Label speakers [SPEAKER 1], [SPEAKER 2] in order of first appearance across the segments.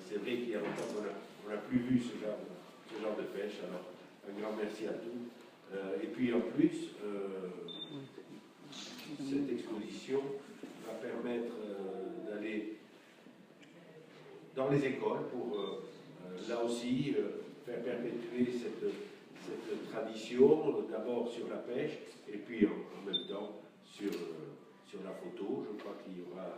[SPEAKER 1] C'est vrai qu'il y a longtemps qu'on n'a plus vu ce genre de pêche. Alors, un grand merci à tous. Et puis en plus, cette exposition va permettre d'aller dans les écoles pour, là aussi, faire perpétuer cette tradition, d'abord sur la pêche, et puis en même temps sur la photo. Je crois qu'il y aura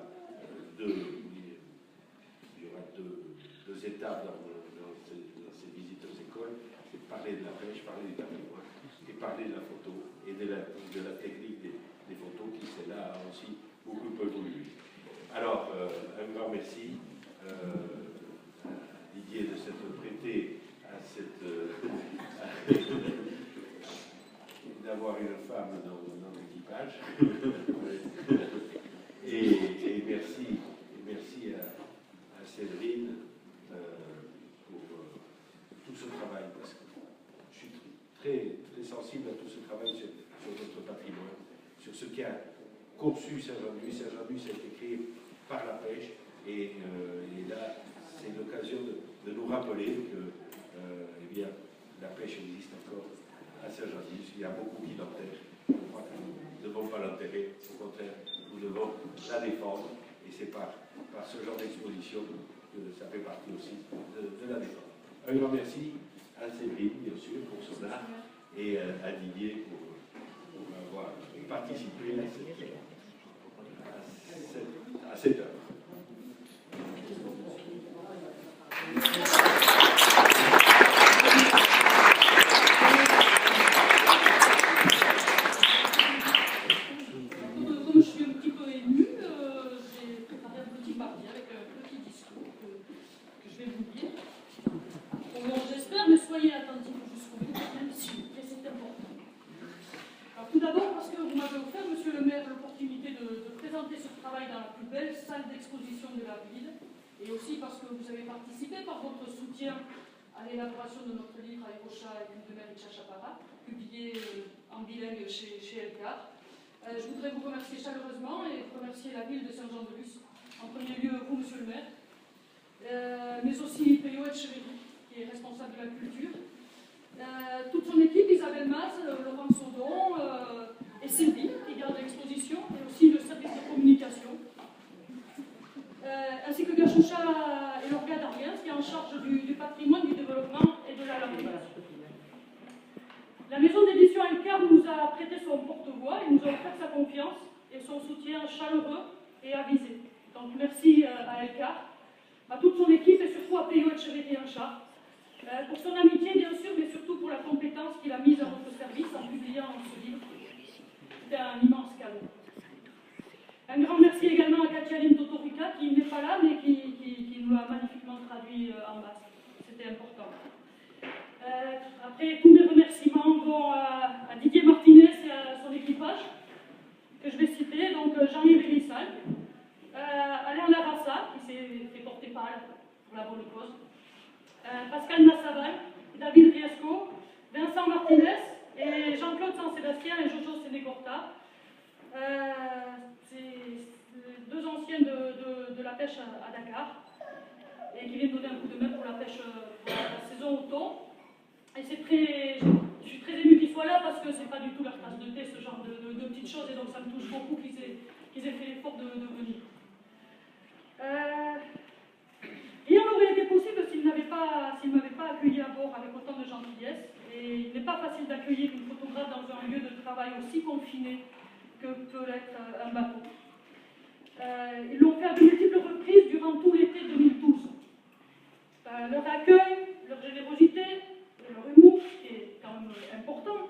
[SPEAKER 1] deux étapes dans ces visites aux écoles. C'est parler de la pêche, parler du patrimoine, et parler de la photo, et de la technique des photos qui, celle-là, a aussi beaucoup évolué. Alors, un grand merci à Didier de s'être prêté à d'avoir une femme dans l'équipage. et merci à Séverine pour tout ce travail, parce que je suis très, très sensible à tout ce travail sur notre patrimoine, sur ce qu'a conçu Saint-Jean-de-Luz. Saint-Jean-de-Luz a été créé par la pêche, et là, c'est l'occasion de nous rappeler que eh bien, la pêche existe encore à Saint-Jean-de-Luz. Il y a beaucoup qui l'enterrent. Je crois que nous ne devons pas l'enterrer. Au contraire, nous devons la défendre. Et c'est par ce genre d'exposition que ça fait partie aussi de la défense. Un grand merci à Séverine, bien sûr, pour son art, et à Didier pour avoir participé à cette œuvre.
[SPEAKER 2] Et aussi parce que vous avez participé par votre soutien à l'élaboration de notre livre Aérocha et de mer Chachapara, publié en bilingue chez Elcar. Je voudrais vous remercier chaleureusement et remercier la ville de Saint-Jean-de-Luz, en premier lieu vous, monsieur le maire, mais aussi Peyo Etcheverry, qui est responsable de la culture, toute son équipe, Isabelle Maz, Laurent Saudon et Sylvie, qui garde l'exposition, et aussi le service de communication. Ainsi que Gachoucha et l'Orga d'Ariens, qui est en charge du patrimoine, du développement et de la langue. La maison d'édition Elcar nous a prêté son porte-voix et nous a offert sa confiance et son soutien chaleureux et avisé. Donc merci à Elcar, à toute son équipe et surtout à Peyo Etcheverry en charge, pour son amitié bien sûr, mais surtout pour la compétence qu'il a mise à notre service en publiant ce livre. C'était un immense cadeau. Un grand merci également à Katialine Totorica, qui n'est pas là, mais qui nous a magnifiquement traduit en basse. C'était important. Après, tous mes remerciements vont à Didier Martinez et à son équipage, que je vais citer, donc Jean-Yves Elissal, Alain Larassa, qui s'est fait porter pâle pour la bonne cause, Pascal Nassaval, David Riesco, Vincent Martinez et Jean-Claude San-Sébastien et Jojo Sénécorta. C'est deux anciens de la pêche à Dakar et qui viennent donner un coup de main pour la pêche pour la saison au thon. Et je suis très émue qu'ils soient là parce que c'est pas du tout leur tasse de thé, ce genre de petites choses, et donc ça me touche beaucoup qu'ils aient fait l'effort de venir. Rien n'aurait été possible s'ils ne m'avaient pas accueilli à bord avec autant de gentillesse. Et il n'est pas facile d'accueillir une photographe dans un lieu de travail aussi confiné que peut l'être un bateau. Ils l'ont fait à de multiples reprises durant tout l'été 2012. Leur accueil, leur générosité, leur humour, qui est quand même important,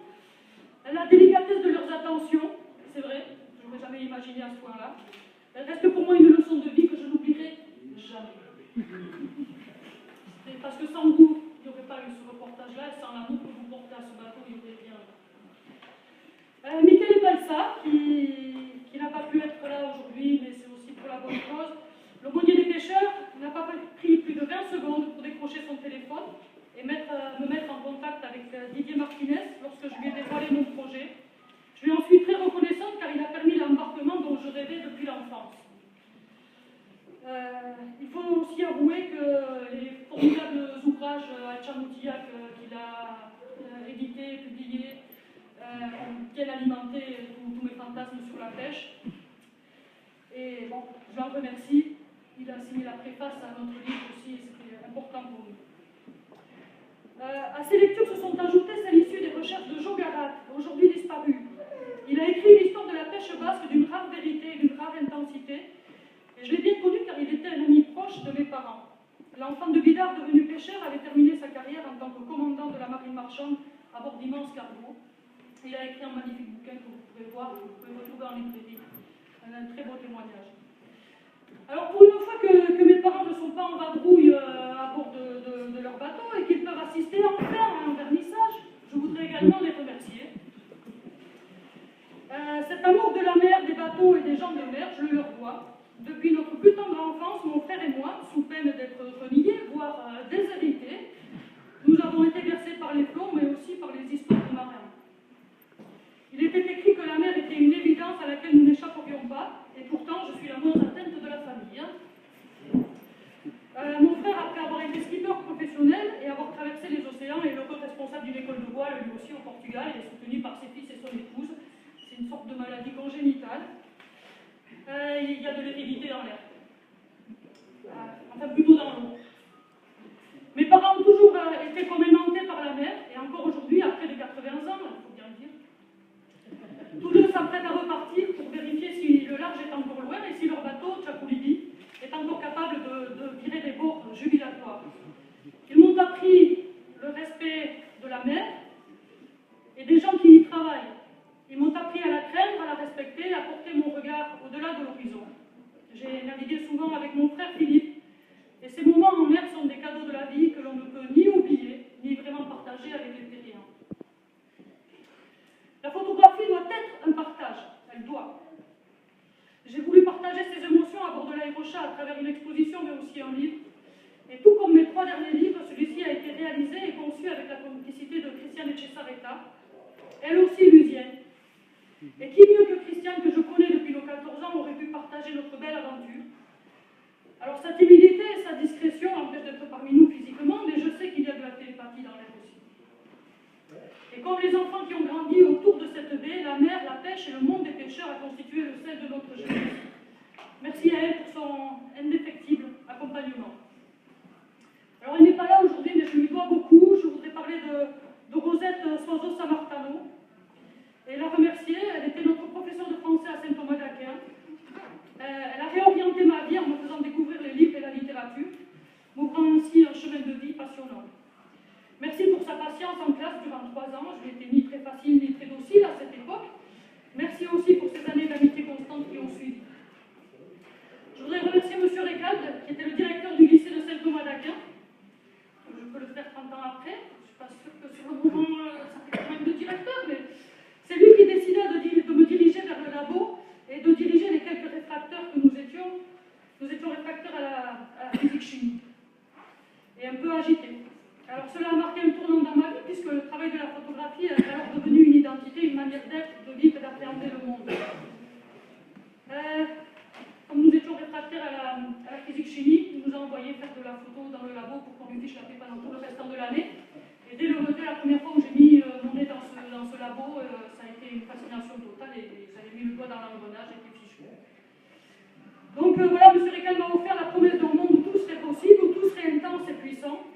[SPEAKER 2] la délicatesse de leurs attentions, c'est vrai, je n'aurais jamais imaginé à ce point-là, reste pour moi une leçon de vie que je n'oublierai jamais. C'est parce que sans vous, il n'y aurait pas eu ce reportage-là, et sans l'amour que vous portez à ce bateau, il y aurait rien. Michele Balsa, qui n'a pas pu être là aujourd'hui, mais c'est aussi pour la bonne cause. L'aumônier des pêcheurs n'a pas pris plus de 20 secondes pour décrocher son téléphone et me mettre en contact avec Didier Martinez lorsque je lui ai dévoilé mon projet. Je lui en suis très reconnaissante car il a permis l'embarquement dont je rêvais depuis l'enfance. Il faut aussi avouer que bien alimenté tous mes fantasmes sur la pêche. Et bon, je l'en remercie. Il a signé la préface à notre livre aussi, et c'était important pour nous. À ces lectures se sont ajoutées celles issues des recherches de Jo Garat, aujourd'hui disparu. Il a écrit l'histoire de la pêche basque d'une rare vérité et d'une rare intensité. Et je l'ai bien connu car il était un ami proche de mes parents. L'enfant de Bidart, devenu pêcheur, avait terminé sa carrière en tant que commandant de la marine marchande à bord d'immenses cargos. Il a écrit un magnifique bouquin que vous pouvez voir, que vous pouvez retrouver en librairie. Un très beau témoignage. Alors pour une fois que mes parents ne sont pas en vadrouille à bord de leur bateau et qu'ils peuvent assister enfin à un vernissage, je voudrais également les remercier. Cet amour de la mer, des bateaux et des gens de mer, je le leur dois. Depuis notre plus tendre enfance, mon frère et moi, sous peine d'être reniés, voire déshérités, nous avons été bercés par les flots, mais aussi par les histoires de marins. Il était écrit que la mer était une évidence à laquelle nous n'échapperions pas, et pourtant je suis la moins atteinte de la famille. Mon frère, après avoir été skipper professionnel et avoir traversé les océans, est l'heureux responsable d'une école de voile, lui aussi au Portugal, et est soutenu par ses fils et son épouse. C'est une sorte de maladie congénitale. Il y a de l'hérédité dans l'air. Enfin, plutôt dans l'eau. Mes parents ont toujours été comme aimantés par la mer, et encore aujourd'hui, à près de 80 ans, il faut bien le dire. Tous deux s'apprêtent à repartir pour vérifier si le large est encore loin et si leur bateau, Tchakoulidi, est encore capable de virer des bords jubilatoires. Ils m'ont appris le respect de la mer et des gens qui y travaillent. Ils m'ont appris à la craindre, à la respecter, à porter mon regard au-delà de l'horizon. J'ai navigué souvent avec mon frère Philippe, et ces moments en mer sont des cadeaux de la vie que l'on ne peut ni oublier, ni vraiment partager avec les terriens. La photographie doit être un partage, elle doit. J'ai voulu partager ces émotions à bord de l'Aérochat à travers une exposition, mais aussi un livre. Et tout comme mes 3 derniers livres, celui-ci a été réalisé et conçu avec la complicité de Christiane Echesareta, elle aussi lusienne. Et qui mieux que Christiane, que je connais depuis nos 14 ans, aurait pu partager notre belle aventure. Alors sa timidité et sa discrétion l'empêchent d'être parmi nous physiquement, mais je sais qu'il y a de la télépathie dans l'air aussi. Et comme les enfants qui ont grandi autour de cette baie, la mer, la pêche et le monde des pêcheurs a constitué le sel de notre jeunesse. Merci à elle pour son indéfectible accompagnement. Alors elle n'est pas là aujourd'hui, mais je lui dois beaucoup. Je voudrais parler de Rosette Soiseau-Samartano et la remercier. Elle était notre professeure de français à Saint-Thomas d'Aquin. Elle a réorienté ma vie en me faisant découvrir les livres et la littérature, m'ouvrant ainsi un chemin de vie passionnant. Merci pour sa patience en classe durant 3 ans. Je n'étais ni très facile ni très docile à cette époque. Merci aussi pour ces années d'amitié constante qui ont suivi. Je voudrais remercier M. Récalde, qui était le directeur du lycée de Saint-Thomas d'Aquin. Je peux le faire 30 ans après. Je ne suis pas sûre que sur le moment, ça fait quand même 2 directeurs, mais c'est lui qui décida de me diriger vers le labo et de diriger les quelques réfracteurs que nous étions. Nous étions réfracteurs à la physique-chimie. Et un peu agités. Alors cela a marqué un tournant dans ma vie, puisque le travail de la photographie est alors devenu une identité, une manière d'être, de vivre et d'appréhender le monde. Comme nous étions réfractaires à la physique-chimie, il nous a envoyé faire de la photo dans le labo pour qu'on lui fiche la paix pendant tout le restant de l'année. Et dès la première fois où j'ai mis mon nez dans ce labo, ça a été une fascination totale et j'avais mis le doigt dans l'engrenage et été fichu. Donc voilà, M. Récal m'a offert la promesse d'un monde où tout serait possible, où tout serait intense et puissant.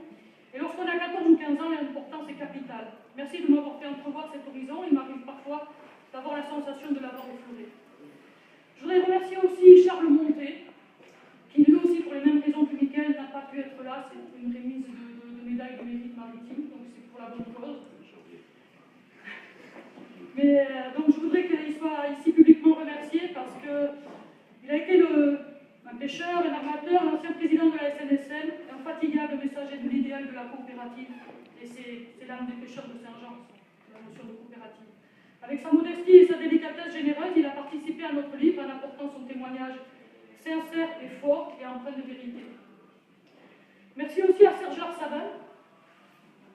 [SPEAKER 2] Et lorsqu'on a 14 ou 15 ans, l'importance est capitale. Merci de m'avoir fait entrevoir cet horizon. Il m'arrive parfois d'avoir la sensation de l'avoir effleuré. Je voudrais remercier aussi Charles Monté, qui lui aussi, pour les mêmes raisons que Mickaël, n'a pas pu être là. C'est une remise de médaille de mérite maritime, donc c'est pour la bonne cause. Mais donc je voudrais qu'il soit ici publiquement remercié parce qu'il a été un pêcheur, un armateur, un ancien président de la SNSM, un fatigable messager de l'idéal de la coopérative. Et c'est l'âme des pêcheurs de Saint-Jean, la notion de coopérative. Avec sa modestie et sa délicatesse généreuse, il a participé à notre livre en apportant son témoignage sincère et fort et empreint de vérité. Merci aussi à Serge Larsabal,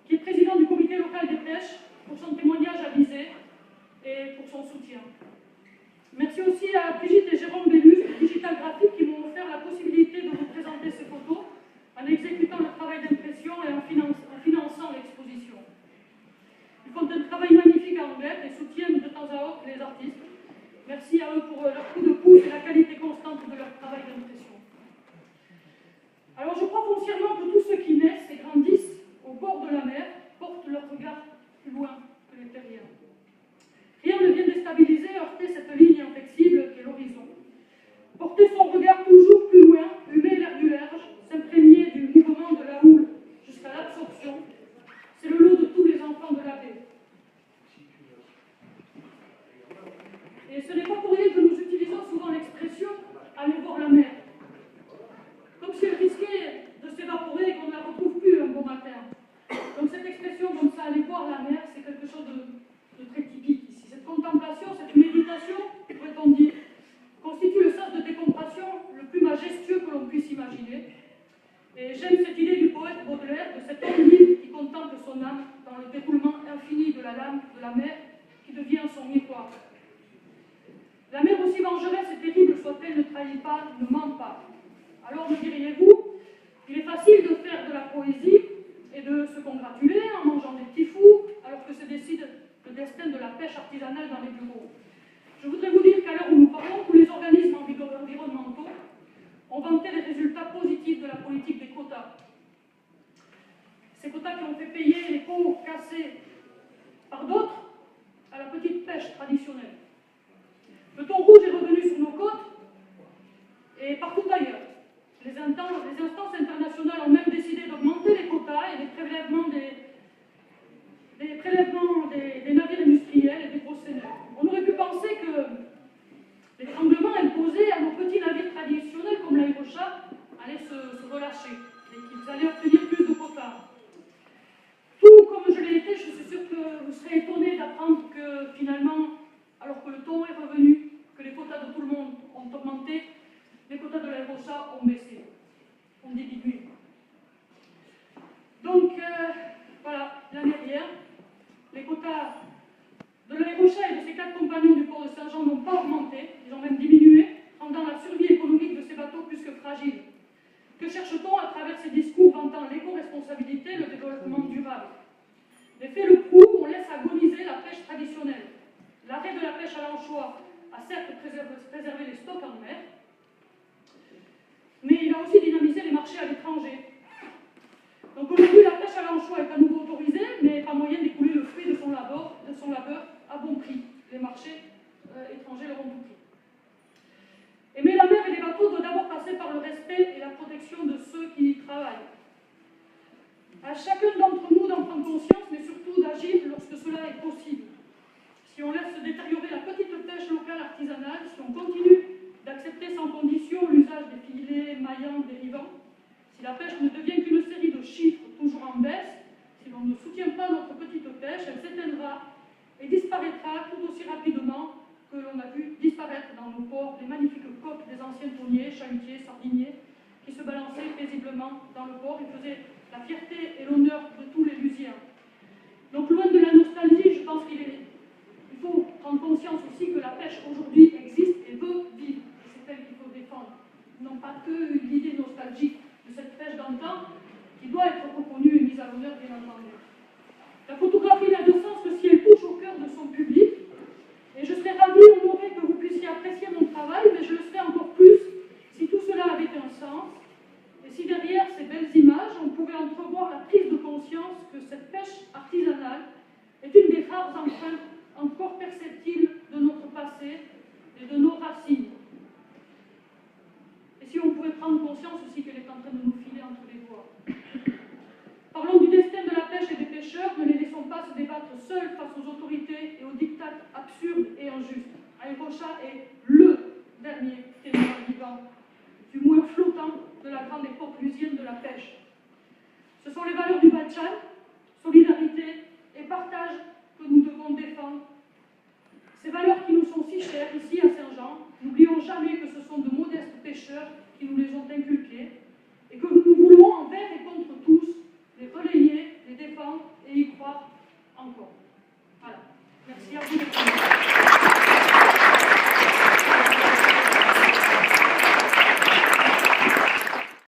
[SPEAKER 2] qui est président du comité local des pêches, pour son témoignage avisé et pour son soutien. Merci aussi à Brigitte et Jérôme Bellus, Digital Graphique, qui m'ont offert la possibilité de vous présenter ces photos en exécutant le travail d'impression et en finançant l'exposition. Ils font un travail magnifique en anglais et soutiennent de temps à si elle risquait de s'évaporer et qu'on ne la retrouve plus un bon matin. Donc cette expression comme ça, aller voir la mer, c'est quelque chose de très typique ici. Cette contemplation, cette méditation, pourrait-on dire, constitue le sas de décompression le plus majestueux que l'on puisse imaginer. Et j'aime cette idée du poète Baudelaire, de cet homme libre qui contemple son âme dans le déroulement infini de la lame de la mer qui devient son miroir. La mer, aussi vengeresse et terrible soit-elle, ne trahit pas, ne ment pas. Alors me diriez-vous, il est facile de faire de la poésie et de se congratuler en mangeant des petits fours, alors que se décide le destin de la pêche artisanale dans les bureaux. Je voudrais vous dire qu'à l'heure où nous parlons, tous les organismes environnementaux ont vanté les résultats positifs de la politique des quotas. Ces quotas qui ont fait payer les pots cassés par d'autres à la petite pêche traditionnelle. Le thon rouge est revenu sur nos côtes et partout ailleurs. Les instances internationales ont même décidé d'augmenter les quotas et les prélèvements des navires industriels et des gros seigneurs. On aurait pu penser que l'étranglement imposé à nos petits navires traditionnels comme l'Aérochat allait se relâcher et qu'ils allaient obtenir plus de quotas. Tout comme je l'ai été, je suis sûre que vous serez étonnés d'apprendre que finalement, alors que le thon est revenu, que les quotas de tout le monde ont augmenté, les quotas de l'Aérochat ont baissé, ont diminué. Donc, voilà, l'année dernière, les quotas de l'Aérochat et de ses 4 compagnons du port de Saint-Jean n'ont pas augmenté, ils ont même diminué, rendant la survie économique de ces bateaux plus que fragile. Que cherche-t-on à travers ces discours vantant l'éco-responsabilité et le développement durable? Les faits le prouvent, on laisse agoniser la pêche traditionnelle. L'arrêt de la pêche à l'anchois a certes préservé les stocks en mer, mais il a aussi dynamisé les marchés à l'étranger. Donc aujourd'hui, la pêche à l'anchois est à nouveau autorisée, mais pas moyen d'écouler le fruit de son labeur à bon prix. Les marchés étrangers leur ont tout pris. Aimer la mer et les bateaux doit d'abord passer par le respect et la protection de ceux qui y travaillent. À chacun d'entre nous d'en prendre conscience, mais surtout d'agir lorsque cela est possible. Si on laisse se détériorer la petite pêche locale artisanale, si on continue d'accepter sans condition l'usage des filets, maillants, dérivants, si la pêche ne devient qu'une série de chiffres toujours en baisse, si l'on ne soutient pas notre petite pêche, elle s'éteindra et disparaîtra tout aussi rapidement que l'on a vu disparaître dans nos ports les magnifiques coques des anciens tonniers, chalutiers, sardiniers, qui se balançaient paisiblement dans le port et faisaient la fierté et l'honneur de tous les Lusiens. Donc loin de la nostalgie, je pense qu'il faut prendre conscience aussi que la pêche aujourd'hui existe et veut vivre. Et c'est elle qu'il faut défendre. Non pas que l'idée nostalgique de cette pêche d'antan, qui doit être reconnue et mise à l'honneur, bien entendu. La photographie n'a de sens que si elle touche au cœur de son public. Et je serais ravie, honorée que vous puissiez apprécier mon travail, mais je le serais encore plus si tout cela avait un sens. Et si derrière ces belles images, on pouvait entrevoir la prise de conscience que cette pêche artisanale est une des rares empreintes encore perceptibles de notre passé et de nos racines. Et si on pouvait prendre conscience aussi qu'elle est en train de nous filer entre les doigts. Parlons du destin de la pêche et des pêcheurs, ne les laissons pas se débattre seuls face aux autorités et aux dictats absurdes et injustes. Aérochat est LE dernier témoin vivant, du moins flottant, de la grande époque lusienne de la pêche. Ce sont les valeurs du Batchan,